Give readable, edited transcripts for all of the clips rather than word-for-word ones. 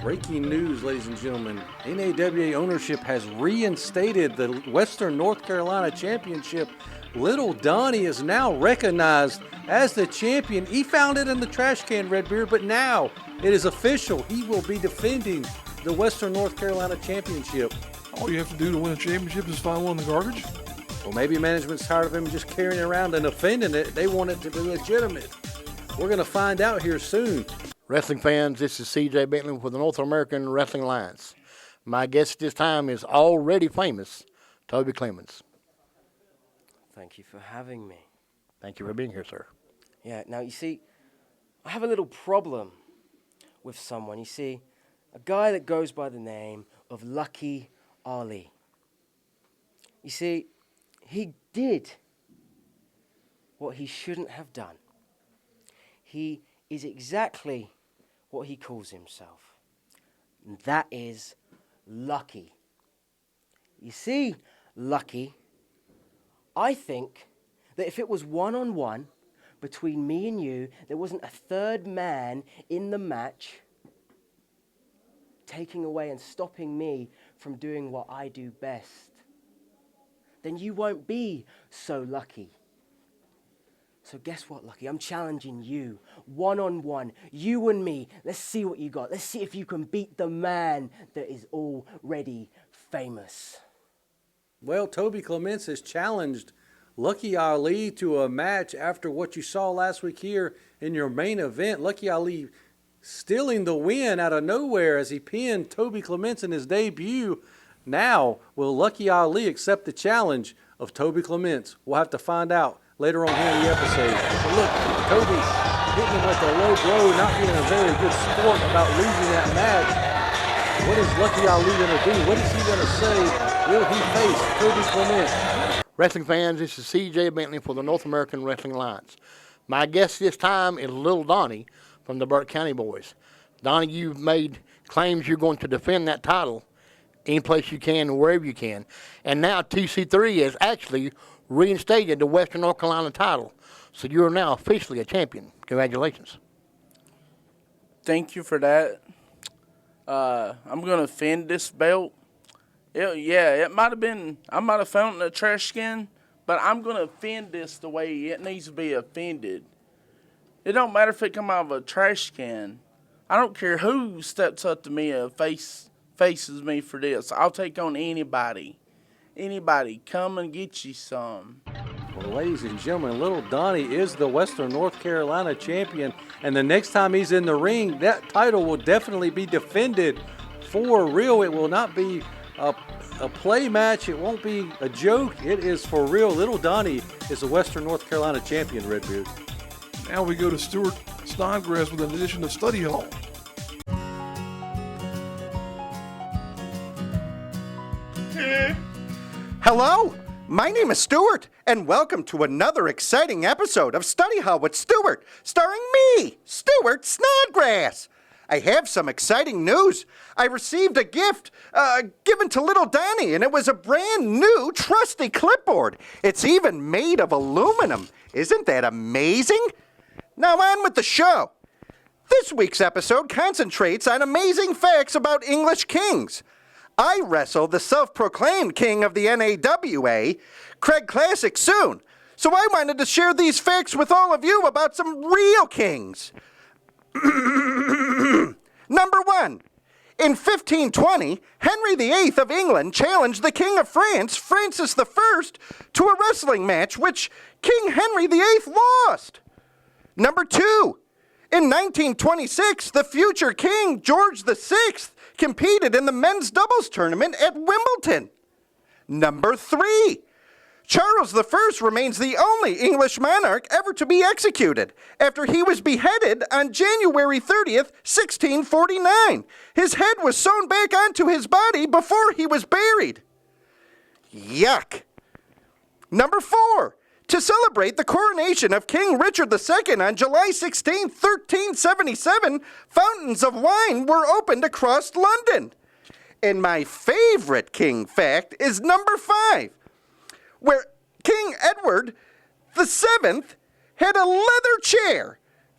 Breaking news, ladies and gentlemen. NAWA ownership has reinstated the Western North Carolina Championship. Little Donnie is now recognized as the champion. He found it in the trash can, Redbeard, but now it is official. He will be defending the Western North Carolina Championship. All you have to do to win a championship is find one in the garbage? Well, maybe management's tired of him just carrying it around and offending it. They want it to be legitimate. We're going to find out here soon. Wrestling fans, this is C.J. Bentley with the North American Wrestling Alliance. My guest this time is already famous, Toby Clemens. Thank you for having me. Thank you for being here, sir. Yeah, now you see, I have a little problem with someone. You see, a guy that goes by the name of Lucky Ali. You see, he did what he shouldn't have done. He is exactly what he calls himself. And that is lucky. You see, Lucky, I think that if it was one-on-one between me and you, there wasn't a third man in the match taking away and stopping me from doing what I do best, then you won't be so lucky. So guess what, Lucky? I'm challenging you, one-on-one, you and me. Let's see what you got. Let's see if you can beat the man that is already famous. Well, Toby Clements has challenged Lucky Ali to a match after what you saw last week here in your main event. Lucky Ali stealing the win out of nowhere as he pinned Toby Clements in his debut. Now, will Lucky Ali accept the challenge of Toby Clements? We'll have to find out later on here in the episode. But look, Toby hitting him with a low blow, not being a very good sport about losing that match. What is Lucky Ali going to do? What is he going to say? Will he face Toby Clements? Wrestling fans, this is C.J. Bentley for the North American Wrestling Alliance. My guest this time is Little Donnie from the Burke County Boys. Donnie, you've made claims you're going to defend that title any place you can and wherever you can. And now TC3 has actually reinstated the Western North Carolina title. So you're now officially a champion. Congratulations. Thank you for that. I'm going to defend this belt. It might have been, I might have found it in a trash can, but I'm going to defend this the way it needs to be offended. It don't matter if it come out of a trash can. I don't care who steps up to me and faces me for this. I'll take on anybody. Anybody, come and get you some. Well, ladies and gentlemen, Little Donnie is the Western North Carolina champion, and the next time he's in the ring, that title will definitely be defended for real. It will not be a play match. It won't be a joke. It is for real. Little Donnie is the Western North Carolina champion, Redbeard. Now we go to Stuart Snodgrass with an edition of Study Hall. Hello, my name is Stuart, and welcome to another exciting episode of Study Hall with Stuart, starring me, Stuart Snodgrass. I have some exciting news. I received a gift given to Little Donnie, and it was a brand new trusty clipboard. It's even made of aluminum. Isn't that amazing? Now on with the show. This week's episode concentrates on amazing facts about English kings. I wrestle the self-proclaimed king of the NAWA, Craig Classic, soon. So I wanted to share these facts with all of you about some real kings. Number 1. In 1520, Henry VIII of England challenged the King of France, Francis I, to a wrestling match, which King Henry VIII lost. Number 2. In 1926, the future King George VI competed in the men's doubles tournament at Wimbledon. Number 3. Charles I remains the only English monarch ever to be executed after he was beheaded on January 30th, 1649. His head was sewn back onto his body before he was buried. Yuck. Number 4. To celebrate the coronation of King Richard II on July 16, 1377, fountains of wine were opened across London. And my favorite king fact is number 5, where King Edward VII had a leather chair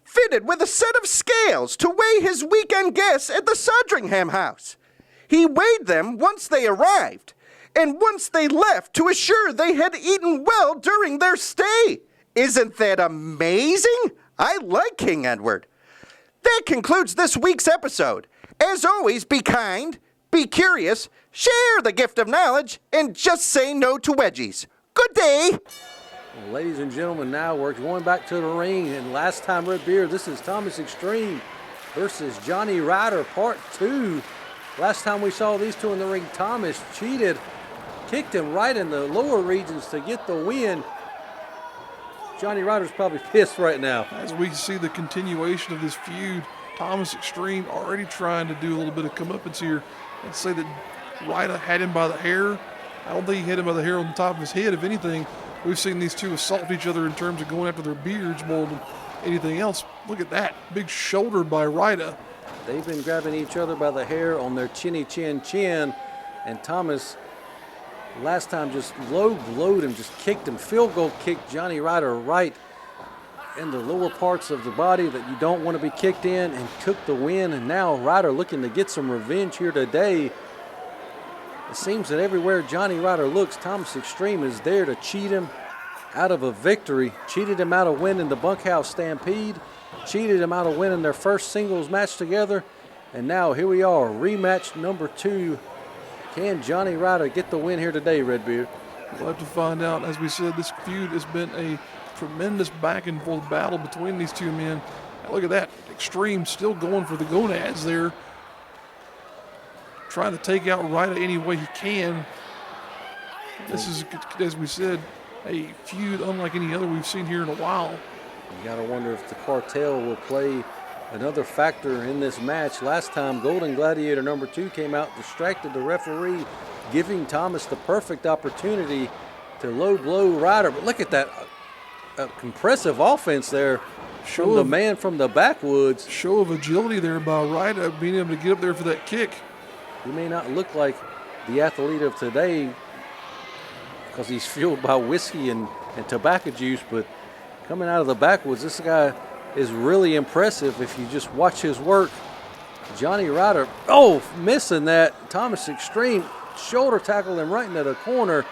fitted with a set of scales to weigh his weekend guests at the Sandringham house. He weighed them once they arrived, and once they left to assure they had eaten well during their stay. Isn't that amazing? I like King Edward. That concludes this week's episode. As always, be kind, be curious, share the gift of knowledge, and just say no to wedgies. Good day. Well, ladies and gentlemen, now we're going back to the ring. And last time, Red Beard, this is Thomas Extreme versus Johnny Ryder, part 2. Last time we saw these two in the ring, Thomas cheated, kicked him right in the lower regions to get the win. Johnny Ryder's probably pissed right now. As we see the continuation of this feud, Thomas Extreme already trying to do a little bit of comeuppance here and say that Ryder had him by the hair. I don't think he hit him by the hair on the top of his head. If anything, we've seen these two assault each other in terms of going after their beards more than anything else. Look at that. Big shoulder by Ryder. They've been grabbing each other by the hair on their chinny chin, and Thomas last time just low blowed him, just kicked him, field goal kicked Johnny Ryder right in the lower parts of the body that you don't want to be kicked in, and took the win. And now Ryder looking to get some revenge here today. It seems that everywhere Johnny Ryder looks, Thomas Extreme is there to cheat him out of a victory. Cheated him out of winning the Bunkhouse Stampede, cheated him out of winning their first singles match together, and now here we are, rematch number 2. Can Johnny Ryder get the win here today, Redbeard? We'll have to find out. As we said, this feud has been a tremendous back and forth battle between these two men. Now look at that. Extreme still going for the gonads there. Trying to take out Ryder any way he can. This is, as we said, a feud unlike any other we've seen here in a while. You got to wonder if the cartel will play another factor in this match. Last time, Golden Gladiator number 2 came out, distracted the referee, giving Thomas the perfect opportunity to low blow Ryder. But look at that compressive offense there from the man from the backwoods. Show of agility there by Ryder, being able to get up there for that kick. He may not look like the athlete of today because he's fueled by whiskey and tobacco juice, but coming out of the backwoods, this guy is really impressive if you just watch his work. Johnny Ryder, missing that. Thomas Extreme shoulder tackled him right into the corner.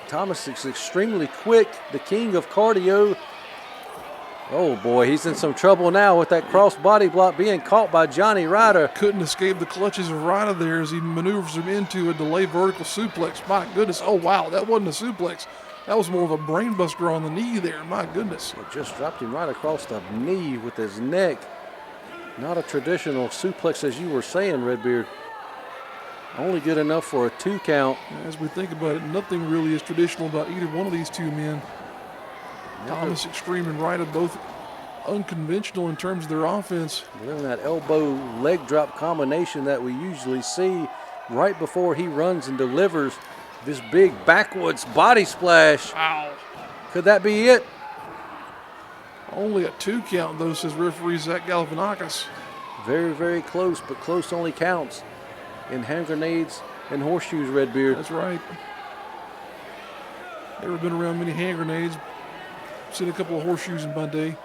Thomas is extremely quick, the king of cardio. Oh boy, he's in some trouble now with that cross body block being caught by Johnny Ryder. Couldn't escape the clutches of Ryder there as he maneuvers him into a delayed vertical suplex. My goodness, oh wow, that wasn't a suplex. That was more of a brain buster on the knee there, my goodness. It just dropped him right across the knee with his neck. Not a traditional suplex as you were saying, Redbeard. Only good enough for a 2 count. As we think about it, nothing really is traditional about either one of these two men. Thomas Extreme and Ryder both unconventional in terms of their offense. Doing that elbow leg drop combination that we usually see right before he runs and delivers this big backwoods body splash. Wow. Could that be it? Only a 2 count though, says referee Zach Galifianakis. Very, very close, but close only counts in hand grenades and horseshoes, Redbeard. That's right. Never been around many hand grenades. Seen a couple of horseshoes in my day.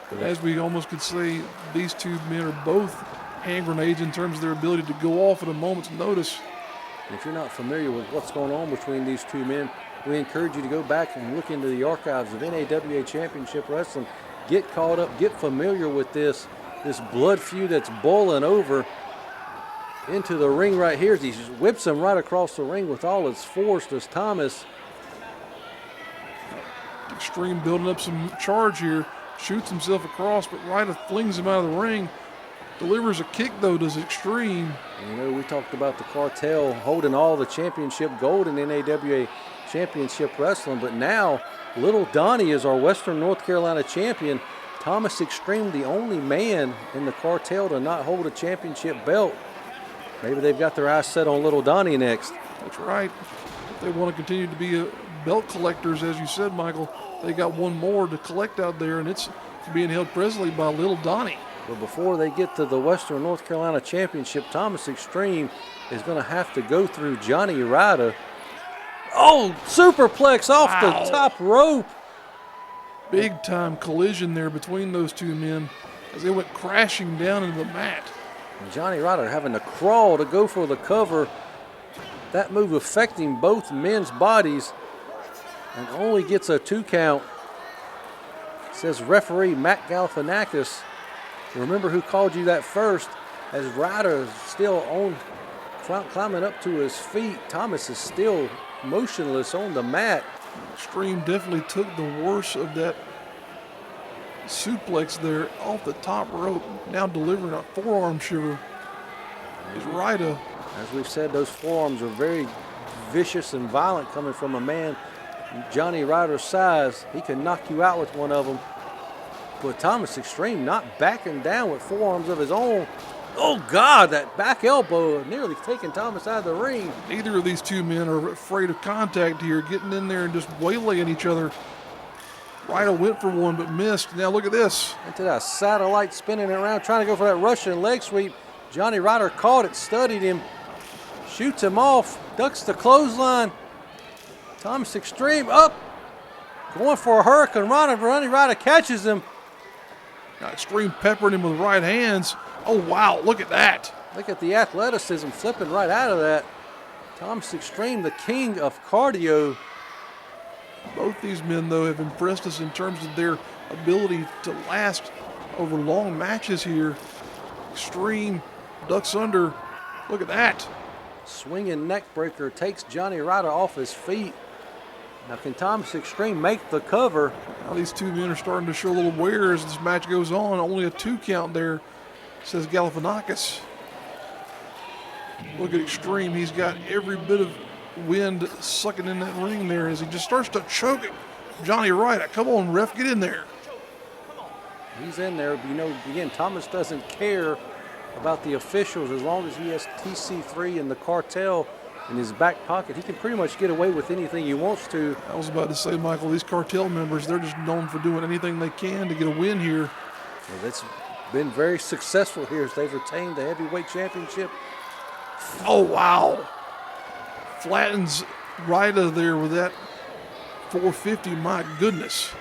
But as we almost could say, these two men are both hand grenades in terms of their ability to go off at a moment's notice. If you're not familiar with what's going on between these two men, we encourage you to go back and look into the archives of NAWA Championship Wrestling. Get caught up, get familiar with this blood feud that's boiling over into the ring right here. He just whips him right across the ring with all his force. Does Thomas. Extreme building up some charge here, shoots himself across, but Ryder flings him out of the ring. Delivers a kick though, does Extreme. You know, we talked about the cartel holding all the championship gold in NAWA Championship Wrestling, but now Little Donnie is our Western North Carolina champion. Thomas Extreme, the only man in the cartel to not hold a championship belt. Maybe they've got their eyes set on Little Donnie next. That's right. If they want to continue to be belt collectors, as you said, Michael, they got one more to collect out there, and it's being held presently by Little Donnie. But before they get to the Western North Carolina Championship, Thomas Extreme is going to have to go through Johnny Ryder. Oh, superplex off the top rope. Big time collision there between those two men as they went crashing down into the mat. And Johnny Ryder having to crawl to go for the cover. That move affecting both men's bodies and only gets a 2 count. Says referee Matt Galifianakis. Remember who called you that first, as Ryder is still on, climbing up to his feet. Thomas is still motionless on the mat. Extreme definitely took the worst of that suplex there off the top rope, now delivering a forearm shiver. Is Ryder. As we've said, those forearms are very vicious and violent coming from a man Johnny Ryder's size. He can knock you out with one of them. But Thomas Extreme not backing down with forearms of his own. Oh, God, that back elbow nearly taking Thomas out of the ring. Neither of these two men are afraid of contact here, getting in there and just waylaying each other. Ryder went for one but missed. Now look at this. Into that satellite spinning it around, trying to go for that Russian leg sweep. Johnny Ryder caught it, studied him, shoots him off, ducks the clothesline. Thomas Extreme up, going for a Hurricane Rana. Johnny Ryder catches him. Now Extreme peppering him with right hands. Oh, wow, look at that. Look at the athleticism flipping right out of that. Thomas Extreme, the king of cardio. Both these men, though, have impressed us in terms of their ability to last over long matches here. Extreme ducks under. Look at that. Swinging neck breaker takes Johnny Ryder off his feet. Now can Thomas Extreme make the cover? Now these two men are starting to show a little wear as this match goes on. Only a 2 count there, says Galifianakis. Look at Extreme. He's got every bit of wind sucking in that ring there as he just starts to choke Johnny Ryder. Come on, ref, get in there. He's in there. You know, again, Thomas doesn't care about the officials as long as he has TC3 and the cartel in his back pocket. He can pretty much get away with anything he wants to. I was about to say, Michael, these cartel members, they're just known for doing anything they can to get a win here. Well, that's been very successful here as they've retained the heavyweight championship. Oh, wow. Flattens Ryder there with that 450. My goodness.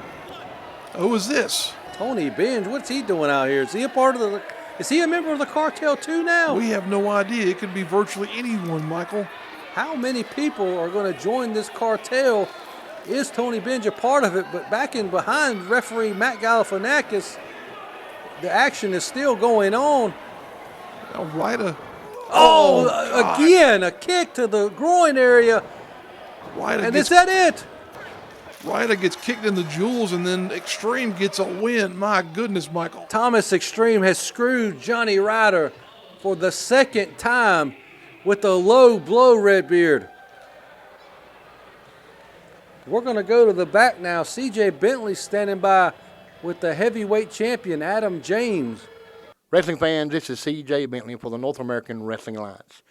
Who is this? Tony Benj, what's he doing out here? Is he a part of the? Is he a member of the cartel too now? We have no idea. It could be virtually anyone, Michael. How many people are going to join this cartel? Is Tony Benj a part of it? But back in behind referee Matt Galifianakis, the action is still going on. Now Ryder. Again, a kick to the groin area. And is that it? Ryder gets kicked in the jewels, and then Extreme gets a win. My goodness, Michael. Thomas Extreme has screwed Johnny Ryder for the second time with a low blow, Redbeard. We're going to go to the back now. CJ Bentley standing by with the heavyweight champion, Adam James. Wrestling fans, this is C.J. Bentley for the North American Wrestling Alliance.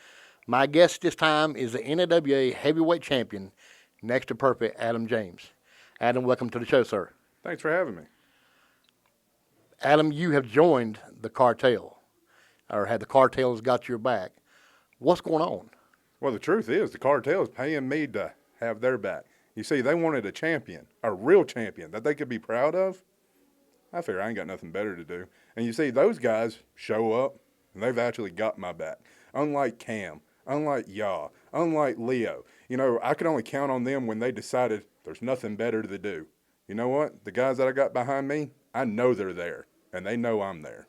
My guest this time is the NAWA heavyweight champion, next to perfect, Adam James. Adam, welcome to the show, sir. Thanks for having me. Adam, you have joined the cartel, or had the cartels got your back. What's going on? Well, the truth is the cartel is paying me to have their back. You see, they wanted a champion, a real champion that they could be proud of. I figure I ain't got nothing better to do. And you see, those guys show up, and they've actually got my back. Unlike Cam, unlike Yaw, unlike Leo. You know, I could only count on them when they decided there's nothing better to do. You know what? The guys that I got behind me, I know they're there, and they know I'm there.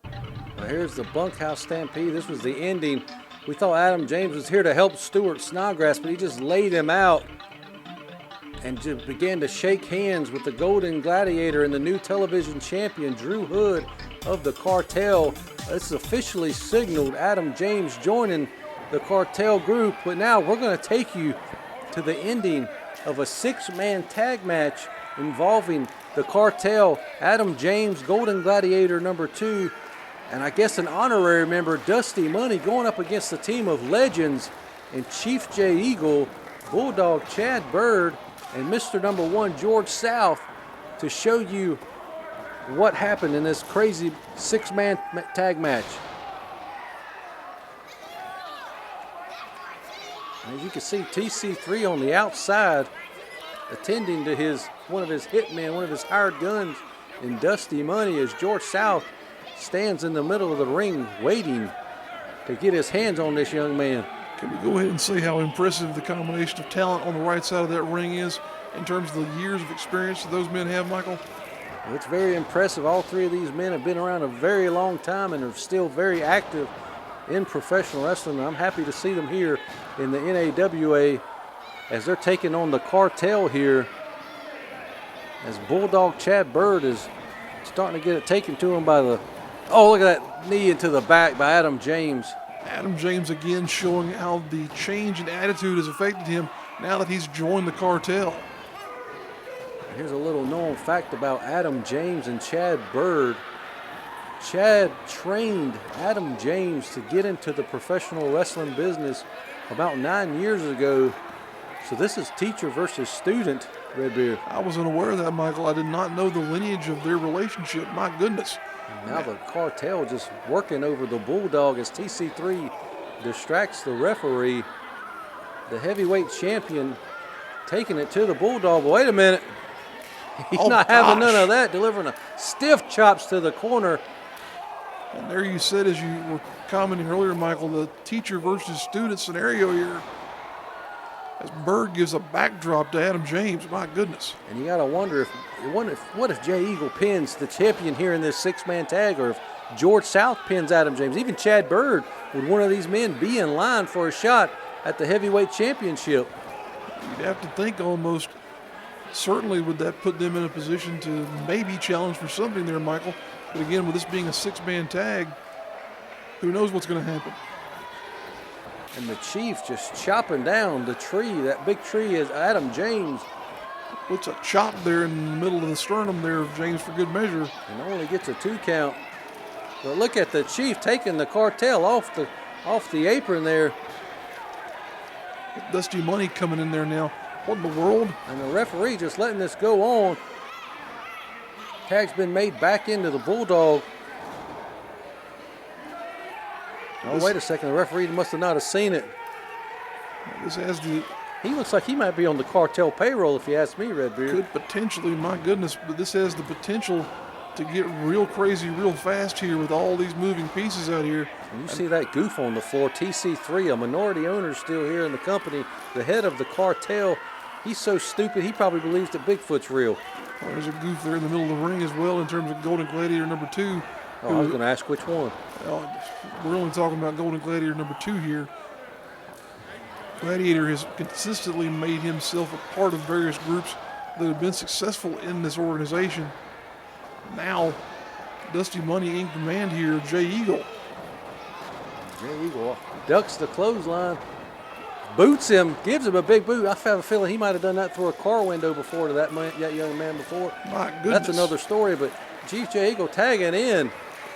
Well, here's the bunkhouse stampede. This was the ending. We thought Adam James was here to help Stuart Snodgrass, but he just laid him out and just began to shake hands with the Golden Gladiator and the new television champion, Drew Hood of the cartel. It's officially signaled Adam James joining the cartel group, but now we're going to take you to the ending of a 6-man tag match involving the cartel, Adam James, Golden Gladiator number 2, and I guess an honorary member, Dusty Money, going up against the team of legends and Chief J Eagle, Bulldog Chad Bird, and Mr. Number 1, George South, to show you what happened in this crazy 6-man tag match. And as you can see, TC3 on the outside. attending to one of his hitmen, one of his hired guns in Dusty Money, as George South stands in the middle of the ring waiting to get his hands on this young man. Can we go ahead and say how impressive the combination of talent on the right side of that ring is in terms of the years of experience that those men have, Michael? It's very impressive. All three of these men have been around a very long time and are still very active in professional wrestling. I'm happy to see them here in the NAWA as they're taking on the Cartel here, as Bulldog Chad Bird is starting to get it taken to him by the, oh, look at that knee into the back by Adam James. Adam James again showing how the change in attitude has affected him now that he's joined the Cartel. Here's a little known fact about Adam James and Chad Bird. Chad trained Adam James to get into the professional wrestling business about 9 years ago. So this is teacher versus student, Redbeard. I was unaware of that, Michael. I did not know the lineage of their relationship. My goodness. Now the Cartel just working over the Bulldog as TC3 distracts the referee. The heavyweight champion taking it to the Bulldog. But wait a minute. He's not having none of that, delivering a stiff chops to the corner. And there you said, as you were commenting earlier, Michael, the teacher versus student scenario here, as Bird gives a backdrop to Adam James. My goodness. And you got to wonder what if Jay Eagle pins the champion here in this six-man tag, or if George South pins Adam James. Even Chad Bird, would one of these men be in line for a shot at the heavyweight championship? You'd have to think almost. Certainly would that put them in a position to maybe challenge for something there, Michael. But again, with this being a six-man tag, who knows what's going to happen. And the Chief just chopping down the tree. That big tree is Adam James. Puts a chop there in the middle of the sternum there of James for good measure. And only gets a 2 count. But look at the Chief taking the Cartel off the apron there. Dusty Money coming in there now. What in the world? And the referee just letting this go on. Tag's been made back into the Bulldog. Oh, wait a second. The referee must have not have seen it. This has the... He looks like he might be on the Cartel payroll, if you ask me, Redbeard. Could potentially, my goodness, but this has the potential to get real crazy real fast here with all these moving pieces out here. And you see that goof on the floor. TC3, a minority owner still here in the company, the head of the Cartel. He's so stupid, he probably believes that Bigfoot's real. Well, there's a goof there in the middle of the ring as well in terms of Golden Gladiator number 2. Oh, I was going to ask which one. We're only talking about Golden Gladiator number 2 here. Gladiator has consistently made himself a part of various groups that have been successful in this organization. Now, Dusty Money in command here, Jay Eagle. Jay Eagle ducks the clothesline, boots him, gives him a big boot. I have a feeling he might have done that through a car window before to that young man before. My goodness. That's another story, but Chief Jay Eagle tagging in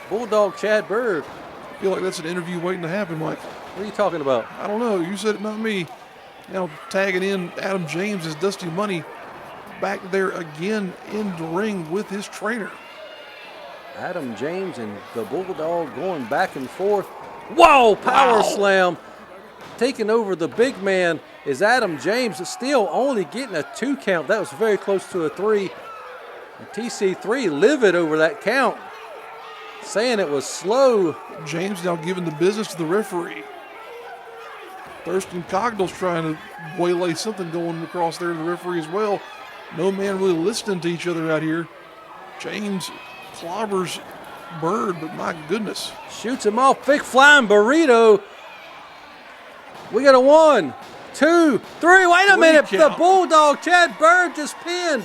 Bulldog Chad Bird. I feel like that's an interview waiting to happen, Mike. What are you talking about? I don't know. You said it, not me. Now tagging in Adam James as Dusty Money back there again in the ring with his trainer. Adam James and the Bulldog going back and forth. Whoa, power slam. Taking over the big man is Adam James, still only getting a 2 count. That was very close to a 3. And TC3 livid over that count, saying it was slow. James now giving the business to the referee. Thurston Cogdell's trying to waylay something going across there to the referee as well. No man really listening to each other out here. James clobbers Bird, but my goodness. Shoots him off, big flying burrito. We got a 1, 2, 3. Wait a minute, count. the Bulldog Chad Bird just pinned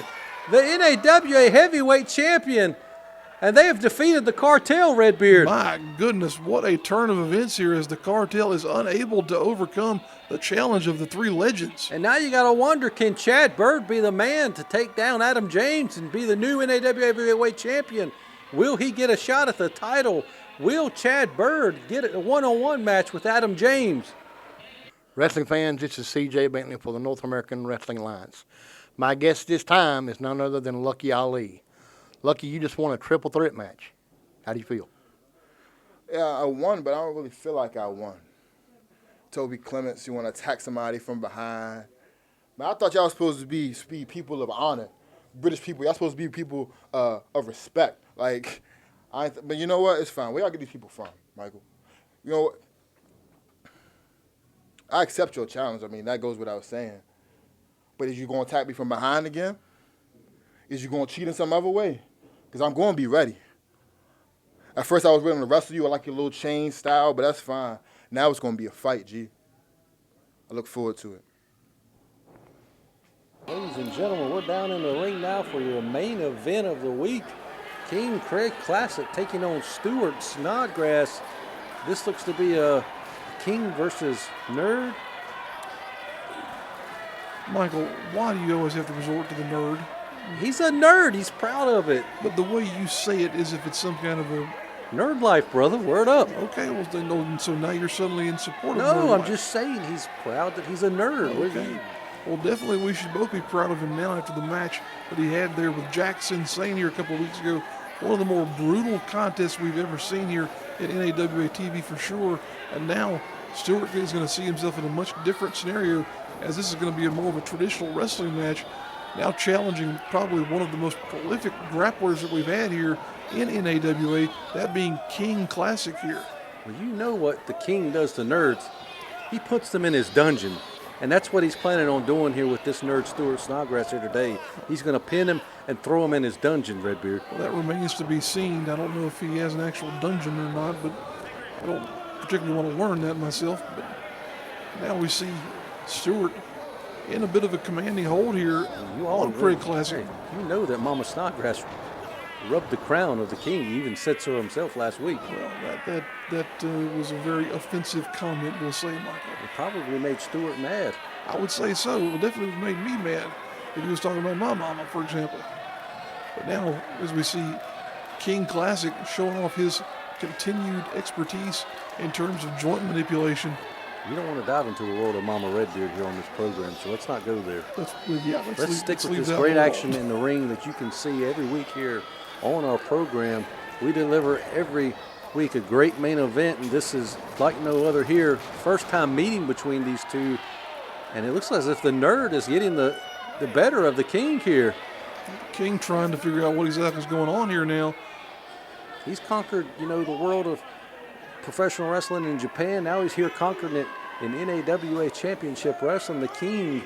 the NAWA heavyweight champion. And they have defeated the Cartel, Redbeard. My goodness, what a turn of events here as the Cartel is unable to overcome the challenge of the 3 legends. And now you got to wonder, can Chad Bird be the man to take down Adam James and be the new NAWA heavyweight champion? Will he get a shot at the title? Will Chad Bird get a one-on-one match with Adam James? Wrestling fans, this is CJ Bentley for the North American Wrestling Alliance. My guest this time is none other than Lucky Ali. Lucky, you just won a triple threat match. How do you feel? Yeah, I won, but I don't really feel like I won. Toby Clements, you want to attack somebody from behind. Man, I thought y'all supposed to be people of honor, British people. Y'all supposed to be people of respect. Like, but you know what? It's fine. Where y'all get these people from, Michael? You know what? I accept your challenge. I mean, that goes without saying. But is you going to attack me from behind again? Is you going to cheat in some other way? Because I'm going to be ready. At first, I was willing to wrestle you. I like your little chain style, but that's fine. Now it's going to be a fight, G. I look forward to it. Ladies and gentlemen, we're down in the ring now for your main event of the week. King Craig Classic taking on Stuart Snodgrass. This looks to be a King versus Nerd. Michael, why do you always have to resort to the nerd? He's a nerd. He's proud of it. But the way you say it is if it's some kind of a... Nerd life, brother. Word up. Okay, well, then, so now you're suddenly in support of No, nerd I'm life. just saying he's proud that he's a nerd. Okay. Well, definitely we should both be proud of him now after the match that he had there with Jackson Sane here a couple of weeks ago. One of the more brutal contests we've ever seen here at NAWA TV for sure. And now Stuart is going to see himself in a much different scenario, as this is going to be more of a traditional wrestling match, now challenging probably one of the most prolific grapplers that we've had here in NAWA, that being King Classic here. Well, you know what the King does to nerds. He puts them in his dungeon. And that's what he's planning on doing here with this nerd Stuart Snodgrass here today. He's going to pin him and throw him in his dungeon, Redbeard. Well, that remains to be seen. I don't know if he has an actual dungeon or not, but I don't particularly want to learn that myself. But now we see Stuart in a bit of a commanding hold here on Craig Classic. Hey, you know that Mama Snodgrass rubbed the crown of the King. He even said so himself last week. Well, that was a very offensive comment, we'll say, Michael. It probably made Stuart mad. I would say so. It definitely made me mad if he was talking about my mama, for example. But now, as we see King Classic showing off his continued expertise in terms of joint manipulation. You don't want to dive into the world of Mama Redbeard here on this program, so let's not go there. Let's stick with this great action in the ring that you can see every week here on our program. We deliver every week a great main event, and this is like no other here. First time meeting between these two, and it looks as if the nerd is getting the better of the King here. King trying to figure out what exactly is going on here now. He's conquered, the world of professional wrestling in Japan. Now he's here conquering it in NAWA Championship Wrestling. The King's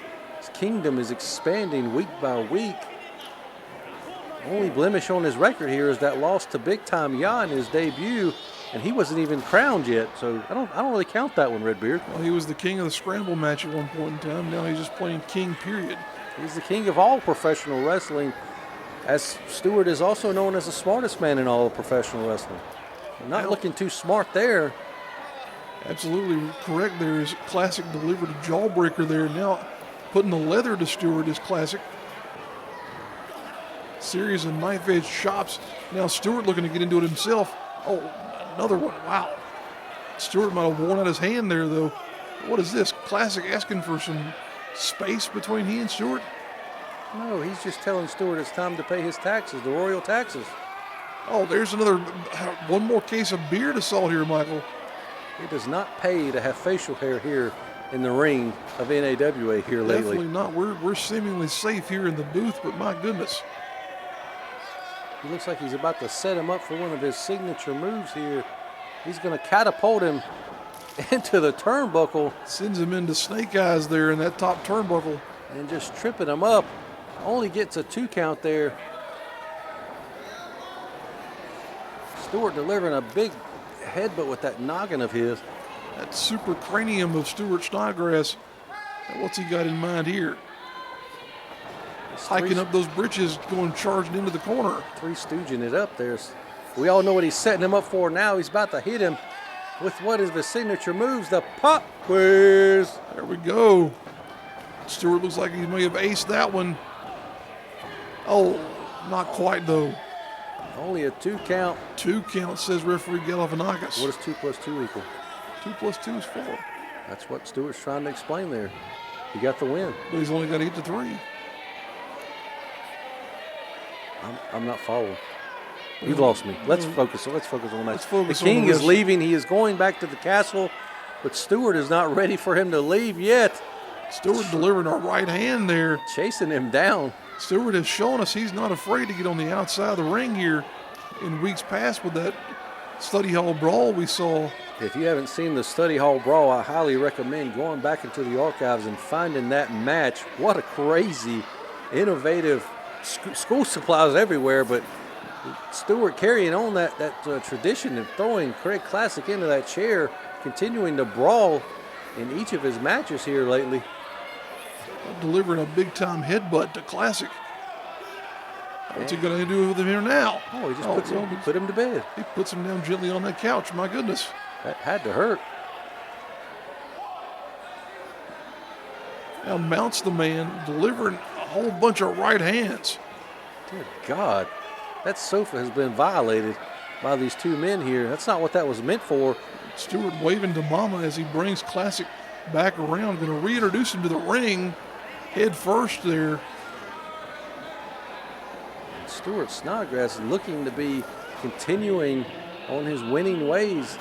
kingdom is expanding week by week. Only blemish on his record here is that loss to Big Time Ya in his debut, and he wasn't even crowned yet. So I don't really count that one, Redbeard. Well, he was the king of the scramble match at one point in time. Now he's just plain king, period. He's the king of all professional wrestling, as Stuart is also known as the smartest man in all of professional wrestling. Not looking too smart there. Absolutely correct there. Is Classic delivered a jawbreaker there. Now putting the leather to Stuart is Classic. Series of knife edge chops. Now Stuart looking to get into it himself. Oh, another one. Wow. Stuart might have worn out his hand there, though. What is this? Classic asking for some space between he and Stuart? No, he's just telling Stuart it's time to pay his taxes, the royal taxes. Oh, there's one more case of beard assault here, Michael. It does not pay to have facial hair here in the ring of NAWA here lately. Definitely not. We're seemingly safe here in the booth, but my goodness. He looks like he's about to set him up for one of his signature moves here. He's going to catapult him into the turnbuckle. Sends him into snake eyes there in that top turnbuckle. And just tripping him up. Only gets a 2 count there. Stuart delivering a big headbutt with that noggin of his. That super cranium of Stuart Snodgrass. What's he got in mind here? Hiking up those britches, going charging into the corner. Three stooging it up there. We all know what he's setting him up for now. He's about to hit him with what is the signature moves, the pop quiz. There we go. Stuart looks like he may have aced that one. Oh, not quite though. Only a 2 count. 2 count, says referee Galifianakis. What does 2 plus 2 equal? 2 plus 2 is 4. That's what Stuart's trying to explain there. He got the win. But he's only got to get to 3. I'm not following. You've lost me. Let's focus on that. The King is leaving. He is going back to the castle, but Stuart is not ready for him to leave yet. Stewart delivering a right hand there. Chasing him down. Stewart has shown us he's not afraid to get on the outside of the ring here in weeks past with that study hall brawl we saw. If you haven't seen the study hall brawl, I highly recommend going back into the archives and finding that match. What a crazy, innovative, school supplies everywhere, but Stewart carrying on that tradition of throwing Craig Classic into that chair, continuing to brawl in each of his matches here lately. Delivering a big-time headbutt to Classic. What's he going to do with him here now? Oh, he just put him to bed. He puts him down gently on that couch. My goodness. That had to hurt. Now mounts the man, delivering a whole bunch of right hands. Dear God, that sofa has been violated by these two men here. That's not what that was meant for. Stewart waving to Mama as he brings Classic back around. Going to reintroduce him to the ring head first there. Stewart Snodgrass looking to be continuing on his winning ways.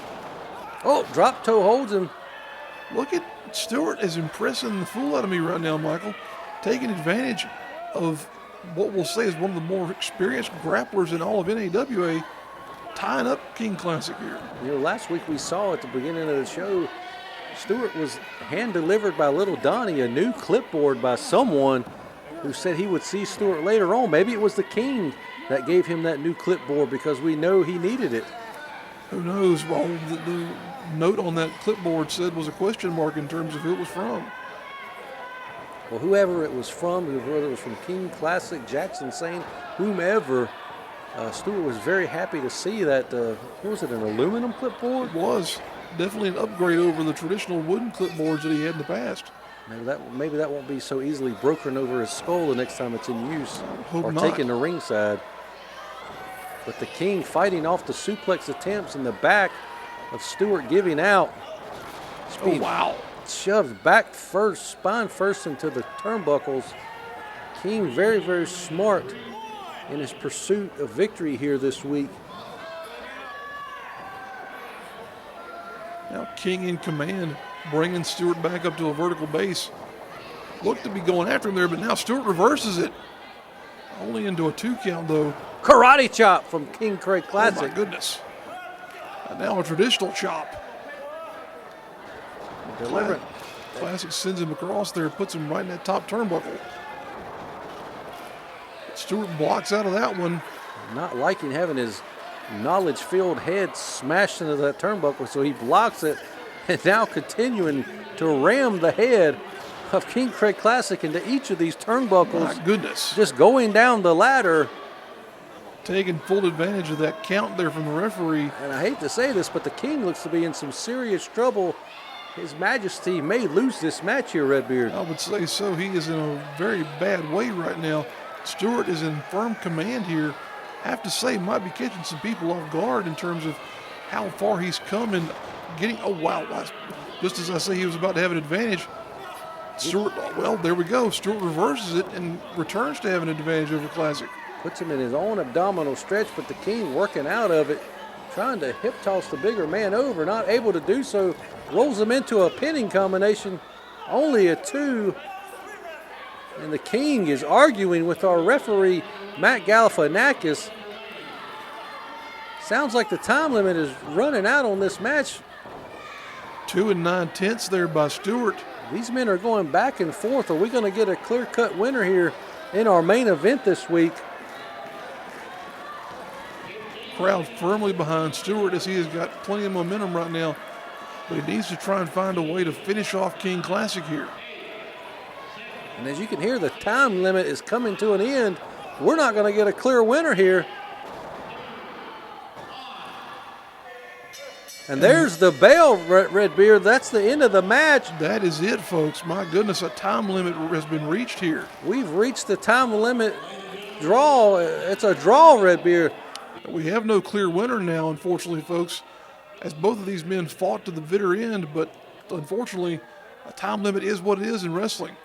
Oh, drop toe holds him. Look at Stewart is impressing the fool out of me right now, Michael. Taking advantage of what we'll say is one of the more experienced grapplers in all of NAWA, tying up King Classic here. You know, last week we saw at the beginning of the show, Stewart was hand-delivered by Little Donnie a new clipboard by someone who said he would see Stewart later on. Maybe it was the King that gave him that new clipboard because we know he needed it. Who knows? Well, the note on that clipboard said was a question mark in terms of who it was from. Well, whoever it was from, whether it was from King Classic, Jackson Sane, whomever, Stewart was very happy to see that, what was it, an aluminum clipboard? It was. Definitely an upgrade over the traditional wooden clipboards that he had in the past. Maybe that won't be so easily broken over his skull the next time it's in use Hope or not. taken to ringside. But the King fighting off the suplex attempts in the back of Stewart giving out. Oh, wow. Shoved back first, spine first into the turnbuckles. King very, very smart in his pursuit of victory here this week. Now King in command, bringing Stewart back up to a vertical base. Looked to be going after him there, but now Stewart reverses it. Only into a 2 count, though. Karate chop from King Craig Classic. Oh, my goodness. And now a traditional chop. Delivering. Classic sends him across there, puts him right in that top turnbuckle. Stewart blocks out of that one. Not liking having his knowledge-filled head smashed into that turnbuckle, so he blocks it, and now continuing to ram the head of King Craig Classic into each of these turnbuckles. My goodness. Just going down the ladder. Taking full advantage of that count there from the referee. And I hate to say this, but the King looks to be in some serious trouble. His Majesty may lose this match here, Redbeard. I would say so. He is in a very bad way right now. Stewart is in firm command here. I have to say, might be catching some people off guard in terms of how far he's come and getting. Oh, wow. Just as I say he was about to have an advantage, Stewart, well, there we go. Stewart reverses it and returns to having an advantage over Classic. Puts him in his own abdominal stretch, but the King working out of it, trying to hip toss the bigger man over, not able to do so. Rolls him into a pinning combination, only a 2. And the King is arguing with our referee, Matt Galifianakis. Sounds like the time limit is running out on this match. 2 9/10 there by Stewart. These men are going back and forth. Are we going to get a clear-cut winner here in our main event this week? Crowd firmly behind Stewart as he has got plenty of momentum right now. But he needs to try and find a way to finish off King Classic here. And as you can hear, the time limit is coming to an end. We're not going to get a clear winner here. And there's the bell, Redbeard. That's the end of the match. That is it, folks. My goodness, a time limit has been reached here. We've reached the time limit draw. It's a draw, Redbeard. We have no clear winner now, unfortunately, folks, as both of these men fought to the bitter end, but unfortunately, a time limit is what it is in wrestling.